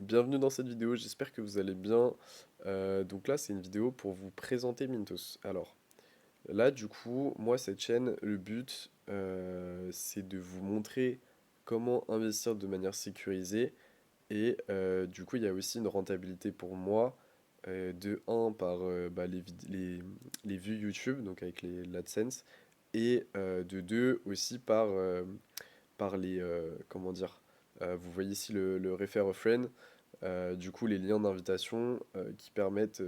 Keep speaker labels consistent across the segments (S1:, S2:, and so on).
S1: Bienvenue dans cette vidéo, j'espère que vous allez bien. Donc là, c'est une vidéo pour vous présenter Mintos. Alors, là, du coup, moi, cette chaîne, le but, c'est de vous montrer comment investir de manière sécurisée. Et du coup, il y a aussi une rentabilité pour moi, de un par bah, les vues YouTube, donc avec l'AdSense, et de 2 aussi par comment dire, vous voyez ici le Refer a Friend, du coup les liens d'invitation qui permettent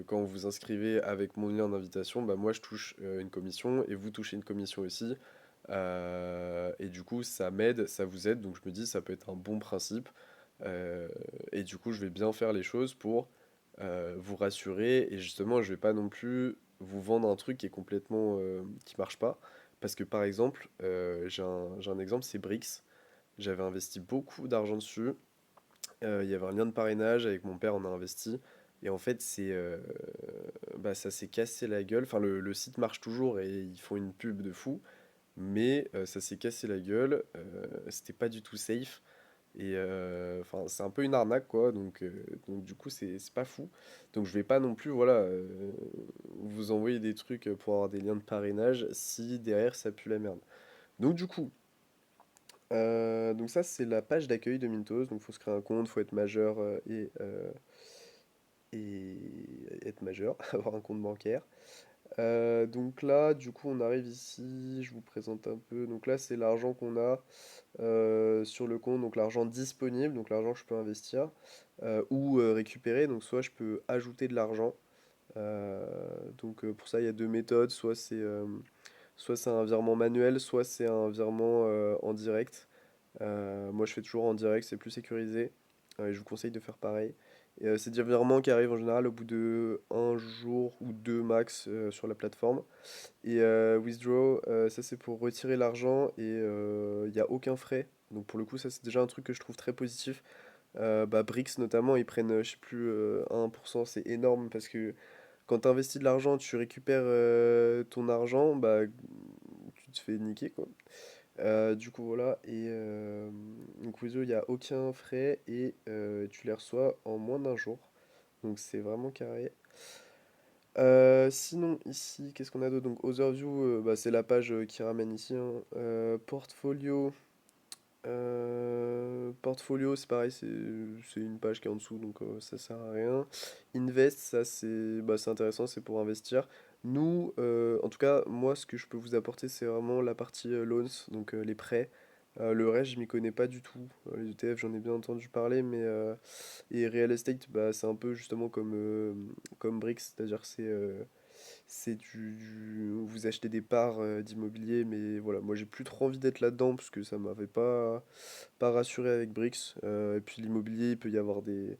S1: quand vous vous inscrivez avec mon lien d'invitation, bah moi je touche une commission et vous touchez une commission aussi. Et du coup ça m'aide, ça vous aide, donc je me dis ça peut être un bon principe. Euh, et du coup je vais bien faire les choses pour vous rassurer et justement je vais pas non plus vous vendre un truc qui est complètement qui marche pas. Parce que par exemple, j'ai un exemple, c'est Brix. J'avais investi beaucoup d'argent dessus. Il y avait un lien de parrainage avec mon père, on a investi. Et en fait, bah, ça s'est cassé la gueule. Enfin, le site marche toujours et ils font une pub de fou. Mais ça s'est cassé la gueule. C'était pas du tout safe. Et enfin, c'est un peu une arnaque, quoi. Donc du coup, c'est pas fou. Donc je vais pas non plus, voilà, vous envoyer des trucs pour avoir des liens de parrainage si derrière ça pue la merde. Donc du coup, donc ça c'est la page d'accueil de Mintos, donc faut se créer un compte, faut être majeur et être majeur, avoir un compte bancaire. Donc là, du coup, on arrive ici, je vous présente un peu. Donc là, c'est l'argent qu'on a sur le compte, donc l'argent disponible, donc l'argent que je peux investir ou récupérer. Donc soit je peux ajouter de l'argent. Euh, donc pour ça, il y a deux méthodes, soit c'est un virement manuel, soit c'est un virement en direct. Moi, je fais toujours en direct, c'est plus sécurisé. Et je vous conseille de faire pareil. Et, c'est des virements qui arrivent en général au bout de un jour ou deux max sur la plateforme. Et withdraw, ça c'est pour retirer l'argent et il n'y a aucun frais. Donc pour le coup, ça c'est déjà un truc que je trouve très positif. Bah, Brix notamment, ils prennent, je sais plus, 1%, c'est énorme parce que quand tu investis de l'argent, tu récupères ton argent, bah tu te fais niquer quoi. Du coup, voilà. Et donc, Wezo, il n'y a aucun frais et tu les reçois en moins d'un jour. Donc, c'est vraiment carré. Sinon, ici, qu'est-ce qu'on a d'autre? Donc, Otherview, bah, c'est la page qui ramène ici, hein. Portfolio. Portfolio, c'est pareil, c'est une page qui est en dessous, donc ça sert à rien. Invest, ça c'est intéressant, c'est pour investir. Nous, en tout cas, moi, ce que je peux vous apporter, c'est vraiment la partie loans, donc les prêts. Le reste, je m'y connais pas du tout. Les ETF, j'en ai bien entendu parler, et real estate, bah, c'est un peu justement comme Brix, c'est-à-dire que vous achetez des parts d'immobilier, mais voilà, moi j'ai plus trop envie d'être là-dedans parce que ça m'avait pas rassuré avec Brix. Et puis l'immobilier, il peut y avoir des.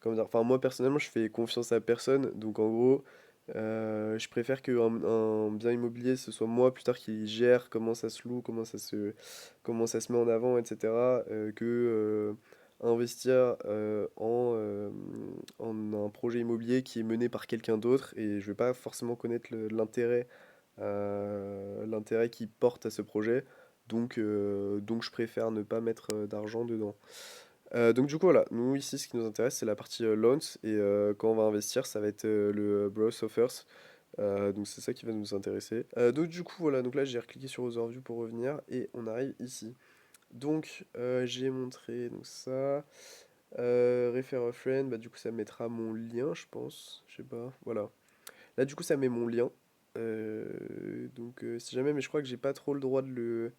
S1: Comment dire? Enfin, moi personnellement, je fais confiance à personne, donc en gros, je préfère qu'un bien immobilier, ce soit moi plus tard qui gère comment ça se loue, comment ça se met en avant, etc. Que investir en un projet immobilier qui est mené par quelqu'un d'autre et je vais pas forcément connaître l'intérêt qui porte à ce projet. Donc je préfère ne pas mettre d'argent dedans. Donc du coup voilà, nous ici ce qui nous intéresse c'est la partie loans et quand on va investir ça va être le browse offers. Donc c'est ça qui va nous intéresser. Donc du coup voilà, donc là j'ai recliqué sur Overview pour revenir et on arrive ici. Donc j'ai montré donc ça. Refer a friend, bah du coup ça mettra mon lien je pense, je sais pas, voilà. Là du coup ça met mon lien. Donc si jamais, mais je crois que j'ai pas trop le droit de le...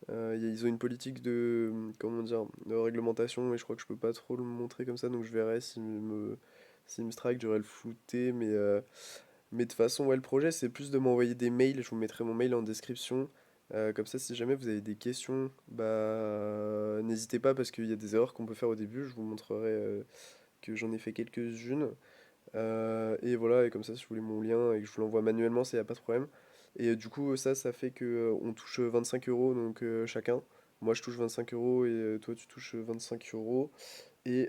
S1: ils ont une politique de, comment dire, de réglementation et je crois que je peux pas trop le montrer comme ça, donc je verrai s'il me strike, j'aurai le flouté, mais de toute façon, ouais, le projet c'est plus de m'envoyer des mails, je vous mettrai mon mail en description. Comme ça, si jamais vous avez des questions, bah n'hésitez pas parce qu'il y a des erreurs qu'on peut faire au début, je vous montrerai que j'en ai fait quelques-unes. Et voilà, et comme ça, si vous voulez mon lien et que je vous l'envoie manuellement, ça y a pas de problème. Et du coup, ça fait que on touche 25 euros donc chacun. Moi, je touche 25 euros et toi, tu touches 25 euros. Et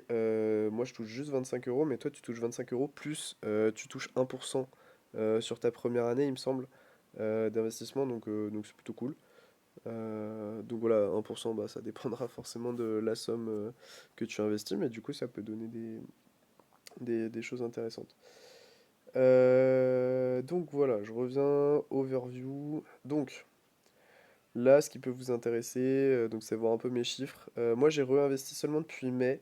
S1: moi, je touche juste 25 euros, mais toi, tu touches 25 euros plus tu touches 1% sur ta première année, il me semble, d'investissement. Donc c'est plutôt cool. Donc voilà, 1%, bah, ça dépendra forcément de la somme que tu investis, mais du coup, ça peut donner des choses intéressantes. Donc voilà, je reviens, overview. Donc là, ce qui peut vous intéresser, donc c'est voir un peu mes chiffres. Moi, j'ai réinvesti seulement depuis mai,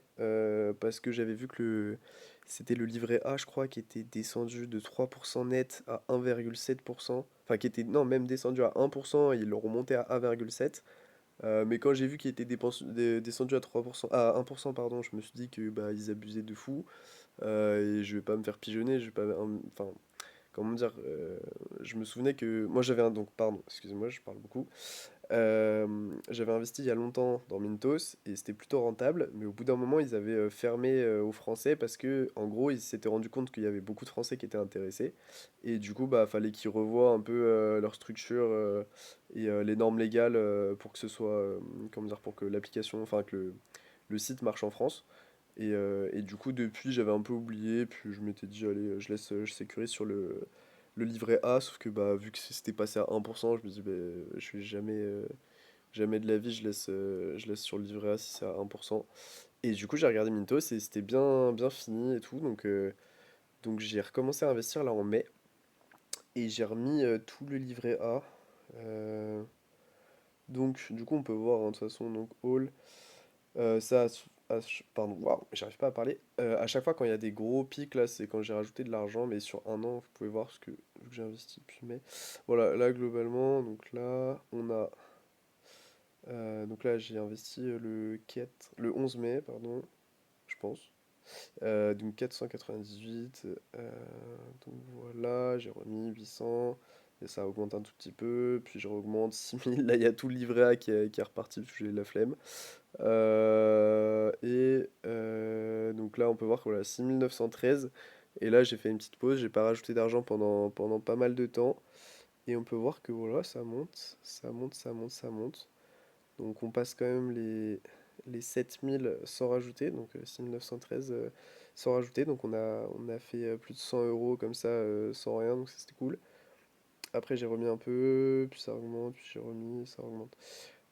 S1: parce que j'avais vu que c'était le livret A, je crois, qui était descendu de 3% net à 1,7%. Enfin, qui était, non, même descendu à 1%, et ils l'ont remonté à 1,7%. Mais quand j'ai vu qu'il était descendu à 3%, à 1%, pardon, je me suis dit que bah, ils abusaient de fou. Et je vais pas me faire pigeonner, je vais pas. Enfin, comment dire, je me souvenais que. Moi, j'avais un. Donc, pardon, excusez-moi, je parle beaucoup. J'avais investi il y a longtemps dans Mintos et c'était plutôt rentable, mais au bout d'un moment, ils avaient fermé aux Français parce que, en gros, ils s'étaient rendu compte qu'il y avait beaucoup de Français qui étaient intéressés. Et du coup, bah, fallait qu'ils revoient un peu leur structure et les normes légales pour que ce soit. Comment dire, pour que l'application. Enfin, que le site marche en France. Et du coup, depuis, j'avais un peu oublié, puis je m'étais dit, allez, je sécurise sur le livret A, sauf que bah, vu que c'était passé à 1%, je me dis, bah, je vais jamais de la vie, je laisse sur le livret A si c'est à 1%. Et du coup, j'ai regardé Mintos et c'était bien fini et tout, donc j'ai recommencé à investir là en mai, et j'ai remis tout le livret A. Euh, donc, du coup, on peut voir, hein, de toute façon, donc all. Ça, pardon, waouh, j'arrive pas à parler. À chaque fois quand il y a des gros pics, là, c'est quand j'ai rajouté de l'argent, mais sur un an, vous pouvez voir ce que, vu que j'ai investi depuis mai. Voilà, là, globalement, donc là, on a. Donc là, j'ai investi le 11 mai, pardon, je pense. Donc 498. Donc voilà, j'ai remis 800. Et ça augmente un tout petit peu. Puis je augmente 6000. Là, il y a tout le livret A qui est reparti parce que j'ai la flemme. Donc là, on peut voir que voilà, 6913. Et là, j'ai fait une petite pause, j'ai pas rajouté d'argent pendant pas mal de temps. Et on peut voir que voilà, ça monte, ça monte, ça monte, ça monte. Donc on passe quand même les 7000 sans rajouter, donc 6913 sans rajouter. Donc on a fait plus de 100 euros comme ça sans rien, donc ça c'était cool. Après j'ai remis un peu, puis ça augmente, puis j'ai remis, ça augmente.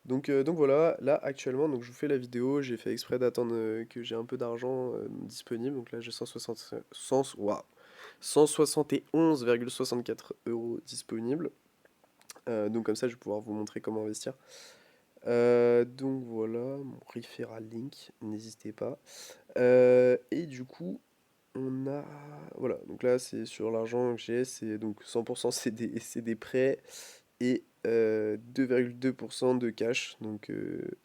S1: Donc voilà, là actuellement, donc je vous fais la vidéo, j'ai fait exprès d'attendre que j'ai un peu d'argent disponible, donc là j'ai 171,64 euros disponibles. Donc comme ça je vais pouvoir vous montrer comment investir. Donc voilà, mon referral link, n'hésitez pas. Et du coup, on a. Voilà, donc là c'est sur l'argent que j'ai, c'est donc 100% c'est des prêts et 2,2% de cash. Donc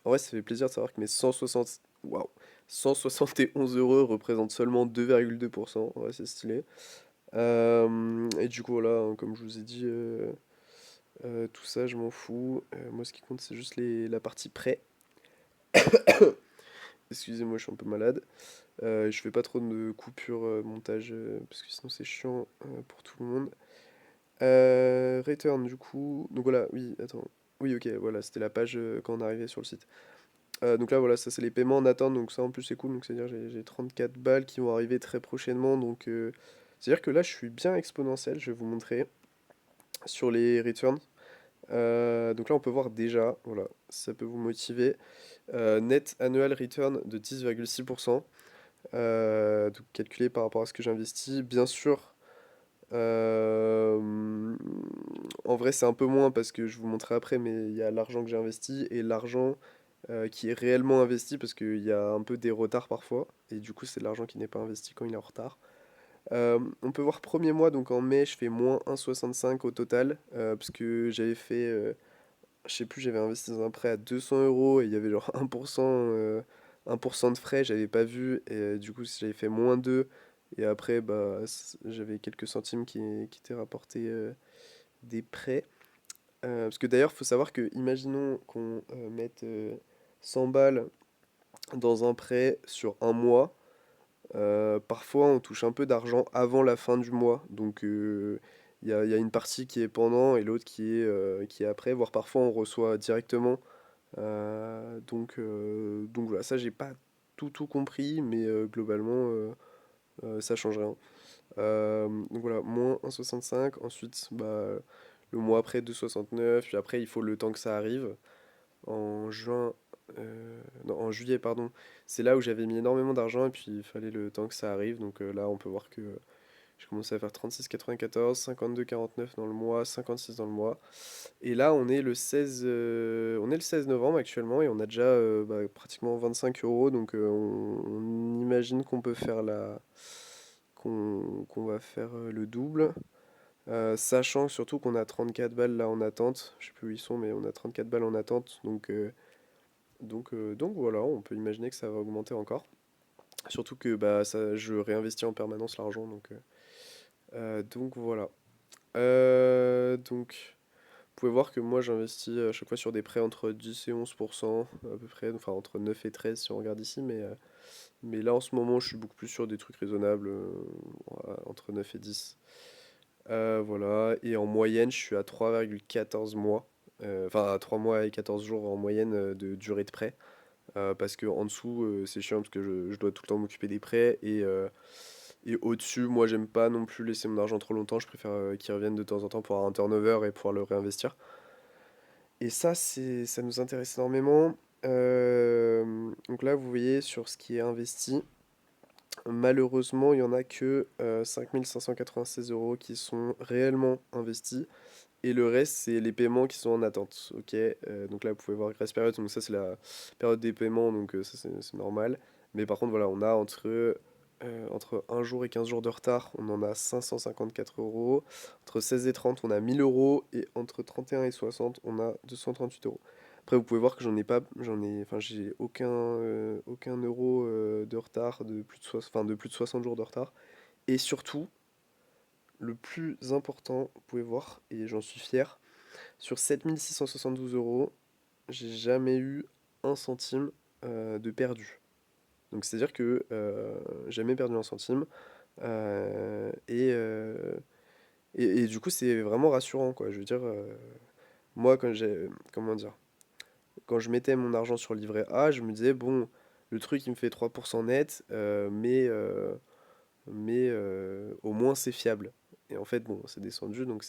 S1: en vrai, ça fait plaisir de savoir que mes 160, waouh, 171 euros représentent seulement 2,2%. Ouais, c'est stylé. Et du coup, voilà, hein, comme je vous ai dit, tout ça, je m'en fous. Moi, ce qui compte, c'est juste la partie prêt. Excusez-moi, je suis un peu malade. Je fais pas trop de coupures montage parce que sinon c'est chiant pour tout le monde. Return du coup. Donc voilà, oui, attends. Oui, ok, voilà, c'était la page quand on arrivait sur le site. Donc là, voilà, ça c'est les paiements en attente, donc ça en plus c'est cool. Donc c'est-à-dire j'ai 34 balles qui vont arriver très prochainement. Donc c'est-à-dire que là je suis bien exponentiel, je vais vous montrer sur les returns. Donc là on peut voir déjà, voilà, ça peut vous motiver. Net annual return de 10,6%. Donc calculé par rapport à ce que j'investis. Bien sûr, euh, en vrai c'est un peu moins parce que je vous montrerai après, mais il y a l'argent que j'ai investi et l'argent qui est réellement investi parce qu'il y a un peu des retards parfois. Et du coup c'est de l'argent qui n'est pas investi quand il est en retard. On peut voir premier mois, donc en mai je fais moins 1,65 au total parce que j'avais fait, je sais plus, j'avais investi dans un prêt à 200 euros et il y avait genre 1%, 1% de frais, j'avais pas vu, et du coup j'avais fait moins 2, et après bah, j'avais quelques centimes qui étaient rapportés des prêts. Parce que d'ailleurs, faut savoir que, imaginons qu'on mette 100 balles dans un prêt sur un mois, parfois on touche un peu d'argent avant la fin du mois, donc il y a une partie qui est pendant et l'autre qui est après, voire parfois on reçoit directement. Donc voilà, ça j'ai pas tout compris, mais globalement ça change rien. Donc voilà, moins 1,65, ensuite bah, le mois après 2,69, puis après il faut le temps que ça arrive. en juin, non, en juillet, pardon. C'est là où j'avais mis énormément d'argent et puis il fallait le temps que ça arrive. Donc là, on peut voir que j'ai commencé à faire 36,94, 52,49 dans le mois, 56 dans le mois. Et là, on est le 16 novembre actuellement et on a déjà pratiquement 25 euros. Donc on imagine qu'on peut faire qu'on va faire le double. Sachant surtout qu'on a 34 balles là en attente. Je sais plus où ils sont, mais on a 34 balles en attente. Donc voilà, on peut imaginer que ça va augmenter encore. Surtout que je réinvestis en permanence l'argent. Donc voilà. Donc, vous pouvez voir que moi j'investis à chaque fois sur des prêts entre 10 et 11% à peu près, enfin entre 9 et 13 si on regarde ici, mais là en ce moment je suis beaucoup plus sur des trucs raisonnables, entre 9 et 10. Voilà, et en moyenne je suis à 3,14 mois, enfin à 3 mois et 14 jours en moyenne de durée de prêt, parce que en dessous c'est chiant parce que je dois tout le temps m'occuper des prêts et au-dessus, moi j'aime pas non plus laisser mon argent trop longtemps, je préfère qu'il revienne de temps en temps pour avoir un turnover et pouvoir le réinvestir. Et ça, ça nous intéresse énormément. Donc là, vous voyez sur ce qui est investi, malheureusement, il n'y en a que 5 596 euros qui sont réellement investis. Et le reste, c'est les paiements qui sont en attente. Ok. Donc là, vous pouvez voir Grace Period, donc ça, c'est la période des paiements, donc ça, c'est normal. Mais par contre, voilà, on a entre 1 jour et 15 jours de retard, on en a 554 euros. Entre 16 et 30, on a 1000 euros. Et entre 31 et 60, on a 238 euros. Après, vous pouvez voir que enfin, j'ai aucun euro de retard, de plus de 60 jours de retard. Et surtout, le plus important, vous pouvez voir, et j'en suis fier, sur 7 672 euros, j'ai jamais eu un centime de perdu. Donc c'est-à-dire que jamais perdu un centime. euh, et, euh, et du coup, c'est vraiment rassurant, quoi. Je veux dire, moi, comment dire, quand je mettais mon argent sur le livret A, je me disais, bon, le truc, il me fait 3% net, mais au moins c'est fiable. Et en fait, bon, c'est descendu, donc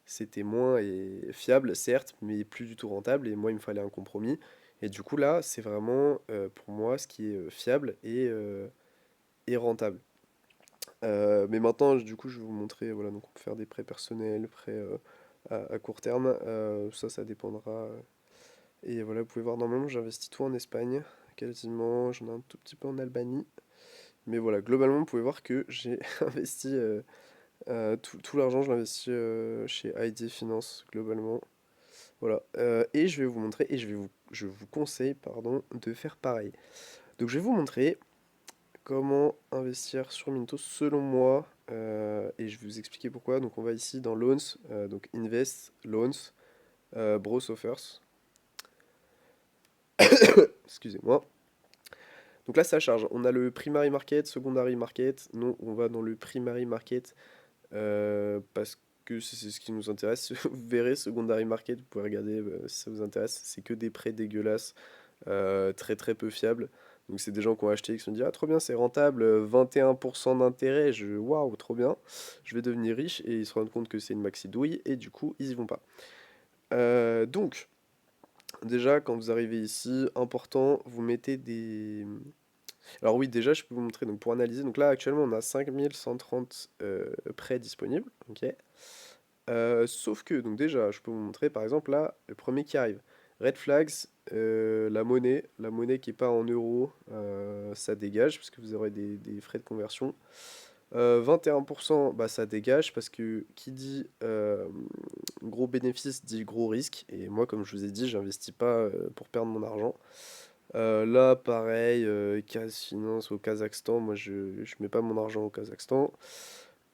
S1: c'était moins et fiable, certes, mais plus du tout rentable. Et moi, il me fallait un compromis. Et du coup, là, c'est vraiment pour moi ce qui est fiable et rentable. Mais maintenant, du coup, je vais vous montrer. Voilà, donc on peut faire des prêts personnels, prêts à court terme. Ça dépendra. Et voilà, vous pouvez voir, normalement, j'investis tout en Espagne, quasiment. J'en ai un tout petit peu en Albanie. Mais voilà, globalement, vous pouvez voir que j'ai investi tout l'argent, je l'investis chez ID Finance, globalement. Voilà. Et je vais vous montrer, et je vous conseille, pardon, de faire pareil. Donc, je vais vous montrer comment investir sur Minto selon moi, et je vais vous expliquer pourquoi. Donc, on va ici dans Loans, donc Invest, Loans, Bros Offers. Excusez-moi. Donc là, ça charge. On a le primary market, secondary market. Non, on va dans le primary market parce que c'est ce qui nous intéresse. Vous verrez, secondary market, vous pouvez regarder si ça vous intéresse. C'est que des prêts dégueulasses, très très peu fiables. Donc c'est des gens qui ont acheté et qui se sont dit ah trop bien c'est rentable, 21% d'intérêt, waouh trop bien, je vais devenir riche et ils se rendent compte que c'est une maxi douille et du coup ils y vont pas. Donc déjà quand vous arrivez ici, important, vous mettez des... Alors oui déjà je peux vous montrer donc pour analyser, donc là actuellement on a 5130 prêts disponibles, ok. Sauf que, donc déjà, je peux vous montrer par exemple là, le premier qui arrive. Red flags, la monnaie qui n'est pas en euros, ça dégage parce que vous aurez des frais de conversion. 21%, bah, ça dégage parce que qui dit gros bénéfice dit gros risque. Et moi, comme je vous ai dit, j'investis pas pour perdre mon argent. Là, pareil, Case Finance au Kazakhstan, moi je mets pas mon argent au Kazakhstan.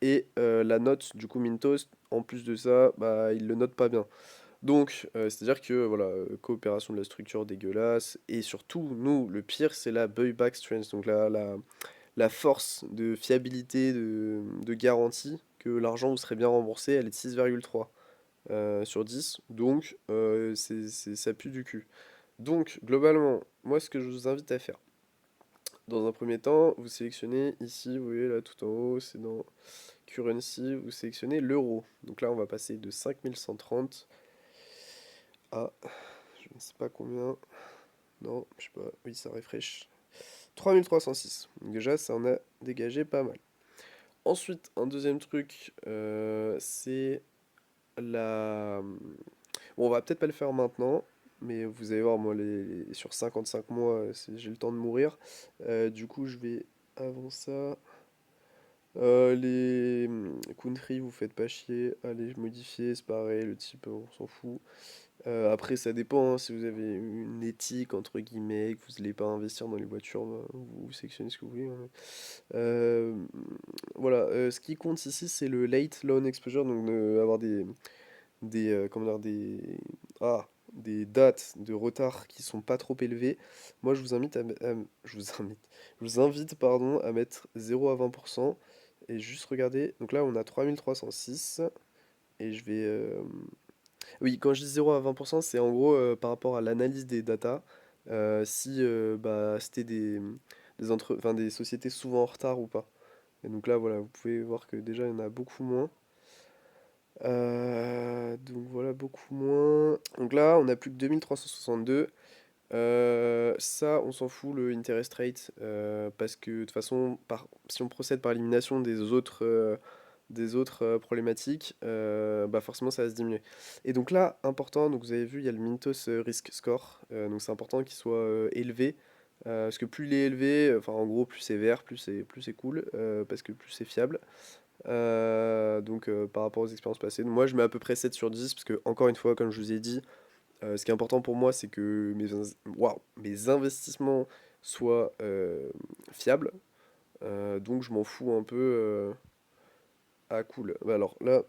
S1: Et la note, du coup, Mintos, en plus de ça, bah, il le note pas bien. Donc, c'est-à-dire que, voilà, coopération de la structure dégueulasse. Et surtout, nous, le pire, c'est la buyback strength. Donc, la force de fiabilité, de garantie que l'argent vous serait bien remboursé, elle est de 6,3 sur 10. Donc, ça pue du cul. Donc, globalement, moi, ce que je vous invite à faire, dans un premier temps, vous sélectionnez ici, vous voyez là tout en haut, c'est dans Currency, vous sélectionnez l'euro. Donc là, on va passer de 5130 à, je ne sais pas combien. Non, je sais pas. Oui, ça refresh. 3306. Donc déjà, ça en a dégagé pas mal. Ensuite, un deuxième truc, c'est la... Bon, on va peut-être pas le faire maintenant, mais vous allez voir, moi, sur 55 mois, j'ai le temps de mourir. Du coup, je vais avant ça. Country, vous faites pas chier. Allez, modifier, c'est pareil, le type, on s'en fout. Après, ça dépend, hein, si vous avez une éthique, entre guillemets, que vous n'allez pas investir dans les voitures, bah, vous sélectionnez ce que vous voulez, hein. Euh, voilà, ce qui compte ici, c'est le late loan exposure, donc avoir comment dire, des dates de retard qui sont pas trop élevées. Moi, je vous invite je vous invite, pardon, à mettre 0 à 20% et juste regarder. Donc là, on a 3306 et je vais. Oui, quand je dis 0 à 20%, c'est en gros par rapport à l'analyse des datas. Si bah, c'était enfin, des sociétés souvent en retard ou pas. Et donc là, voilà, vous pouvez voir que déjà, il y en a beaucoup moins. Donc voilà, beaucoup moins. Donc là, on a plus que 2362. Ça, on s'en fout, le interest rate, parce que de toute façon, si on procède par élimination des autres problématiques, bah forcément ça va se diminuer. Et donc là, important, donc vous avez vu, il y a le Mintos Risk Score, donc c'est important qu'il soit élevé, parce que plus il est élevé, enfin en gros, plus c'est vert, plus c'est cool, parce que plus c'est fiable. Donc par rapport aux expériences passées, moi je mets à peu près 7 sur 10 parce que encore une fois, comme je vous ai dit, ce qui est important pour moi, c'est que mes investissements soient fiables. Donc je m'en fous un peu. Ah cool. Bah, alors là,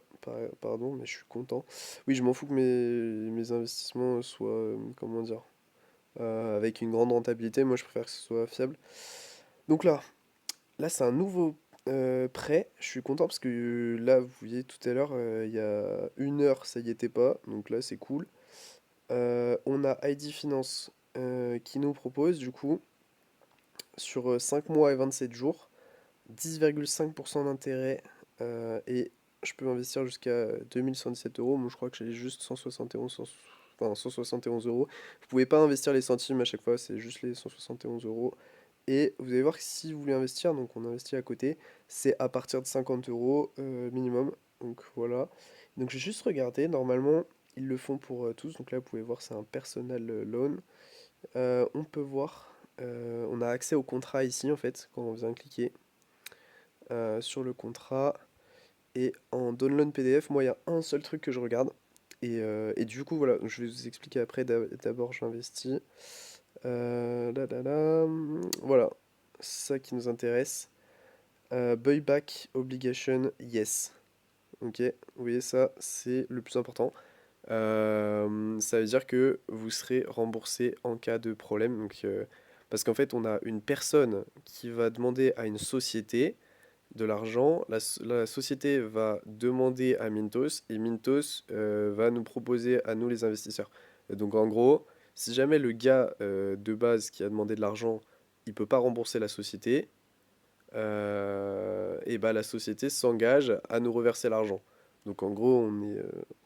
S1: pardon, mais je suis content. Oui, je m'en fous que mes investissements soient, comment dire, avec une grande rentabilité. Moi, je préfère que ce soit fiable. Donc là, c'est un nouveau prêt. Je suis content parce que là, vous voyez tout à l'heure, il y a 1 heure, ça y était pas. Donc là, c'est cool. On a ID Finance qui nous propose, du coup, sur 5 mois et 27 jours, 10,5% d'intérêt et je peux investir jusqu'à 2117 euros. Moi, je crois que j'ai juste 171, enfin, 171 euros. Vous pouvez pas investir les centimes à chaque fois, c'est juste les 171 euros. Et vous allez voir que si vous voulez investir, donc on investit à côté, c'est à partir de 50 euros minimum. Donc voilà. Donc j'ai juste regardé, normalement ils le font pour tous. Donc là vous pouvez voir c'est un personal loan. On peut voir, on a accès au contrat ici en fait quand on vient cliquer sur le contrat. Et en download PDF, moi il y a un seul truc que je regarde. Et du coup voilà, je vais vous expliquer après. D'abord j'investis. Voilà, ça qui nous intéresse. Buyback obligation, yes. Ok, vous voyez ça, c'est le plus important. Ça veut dire que vous serez remboursé en cas de problème. Parce qu'en fait, on a une personne qui va demander à une société de l'argent. La société va demander à Mintos et Mintos va nous proposer à nous les investisseurs. Et donc en gros, si jamais le gars de base qui a demandé de l'argent, il peut pas rembourser la société, et bah la société s'engage à nous reverser l'argent. Donc en gros,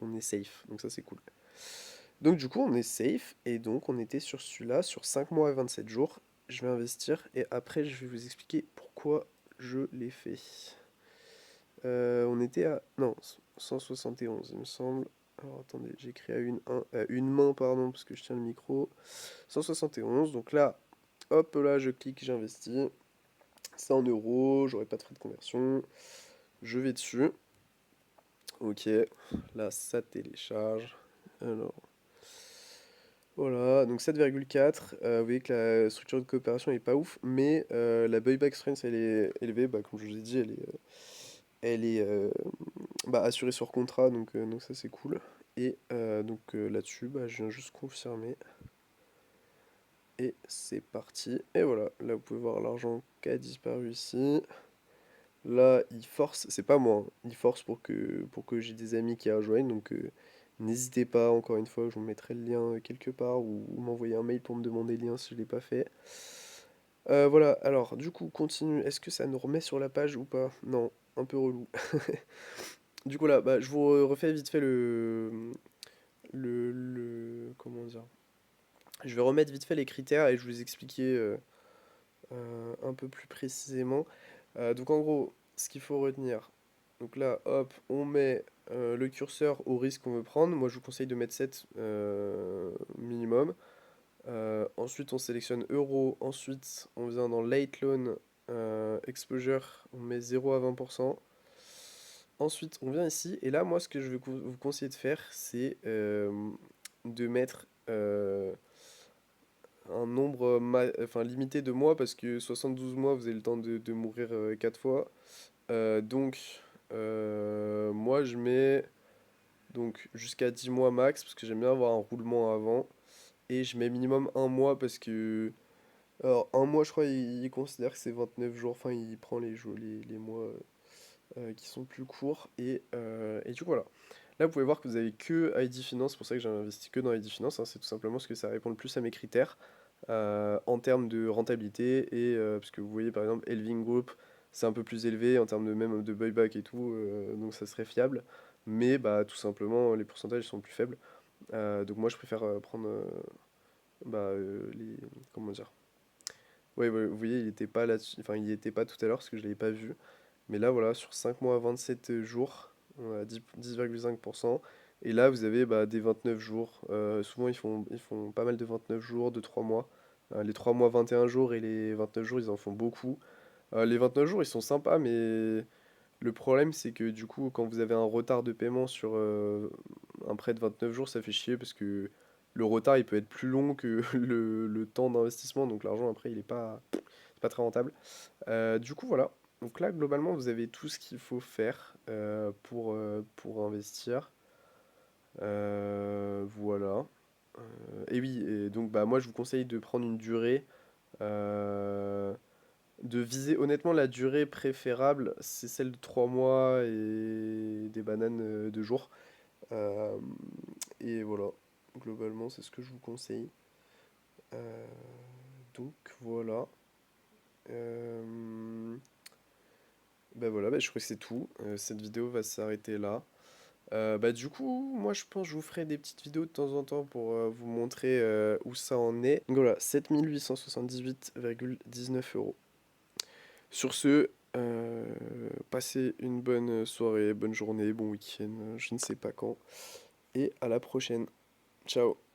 S1: on est safe. Donc ça c'est cool. Donc du coup, on est safe et donc on était sur celui-là sur 5 mois et 27 jours. Je vais investir et après je vais vous expliquer pourquoi je l'ai fait. On était à... Non, 171 il me semble. Alors attendez, j'ai écrit à une main, pardon, parce que je tiens le micro. 171, donc là, hop là, je clique, j'investis. C'est en euros, j'aurai pas de frais de conversion. Je vais dessus. Ok, là, ça télécharge. Alors, voilà, donc 7,4. Vous voyez que la structure de coopération est pas ouf, mais la buyback strength, elle est élevée. Bah, comme je vous ai dit, elle est bah, assurée sur contrat, donc ça c'est cool. Et donc là-dessus, bah, je viens juste confirmer. Et c'est parti. Et voilà, là vous pouvez voir l'argent qui a disparu ici. Là, il force, c'est pas moi, hein, il force pour que j'ai des amis qui rejoignent. Donc n'hésitez pas, encore une fois, je vous mettrai le lien quelque part ou m'envoyer un mail pour me demander le lien si je l'ai pas fait. Voilà, alors du coup, continue. Est-ce que ça nous remet sur la page ou pas? Non, un peu relou. Du coup là, bah, je vous refais vite fait comment dire? Je vais remettre vite fait les critères et je vais vous expliquer un peu plus précisément. Donc en gros, ce qu'il faut retenir, donc là, hop, on met le curseur au risque qu'on veut prendre. Moi, je vous conseille de mettre 7 minimum. Ensuite, on sélectionne euro. Ensuite, on vient dans late loan exposure, on met 0 à 20%. Ensuite, on vient ici, et là, moi, ce que je vais vous conseiller de faire, c'est de mettre un nombre enfin, limité de mois, parce que 72 mois, vous avez le temps de mourir 4 fois. Donc, moi, je mets donc jusqu'à 10 mois max, parce que j'aime bien avoir un roulement avant. Et je mets minimum un mois, parce que... Alors, un mois, je crois, il considère que c'est 29 jours. Enfin, il prend les jours, les mois qui sont plus courts. Et du coup, voilà. Là, vous pouvez voir que vous avez que ID Finance. C'est pour ça que j'ai investi que dans ID Finance, hein. C'est tout simplement parce que ça répond le plus à mes critères en termes de rentabilité. Et parce que vous voyez, par exemple, Elving Group, c'est un peu plus élevé en termes de même de buyback et tout. Donc, ça serait fiable. Mais bah, tout simplement, les pourcentages sont plus faibles. Donc, moi, je préfère prendre les. Comment dire? Ouais, ouais, vous voyez, il était pas là, enfin, il était pas tout à l'heure parce que je l'avais pas vu. Mais là, voilà, sur 5 mois, 27 jours, on a 10,5%. Et là, vous avez bah, des 29 jours. Souvent, ils font pas mal de 29 jours, de 3 mois. Les 3 mois, 21 jours et les 29 jours, ils en font beaucoup. Les 29 jours, ils sont sympas, mais le problème, c'est que du coup, quand vous avez un retard de paiement sur un prêt de 29 jours, ça fait chier parce que le retard, il peut être plus long que le temps d'investissement. Donc l'argent, après, il est pas, c'est pas très rentable. Du coup, voilà. Donc là, globalement, vous avez tout ce qu'il faut faire pour investir. Voilà. Et oui, et donc bah, moi, je vous conseille de prendre une durée, euh, de viser honnêtement la durée préférable, c'est celle de 3 mois et des bananes de jour. Euh, et voilà, globalement, c'est ce que je vous conseille. Euh, donc voilà. Euh, Bah voilà, bah je crois que c'est tout. Cette vidéo va s'arrêter là. Bah du coup, moi je pense que je vous ferai des petites vidéos de temps en temps pour vous montrer où ça en est. Donc voilà, 7 878,19 euros. Sur ce, passez une bonne soirée, bonne journée, bon week-end, je ne sais pas quand. Et à la prochaine. Ciao.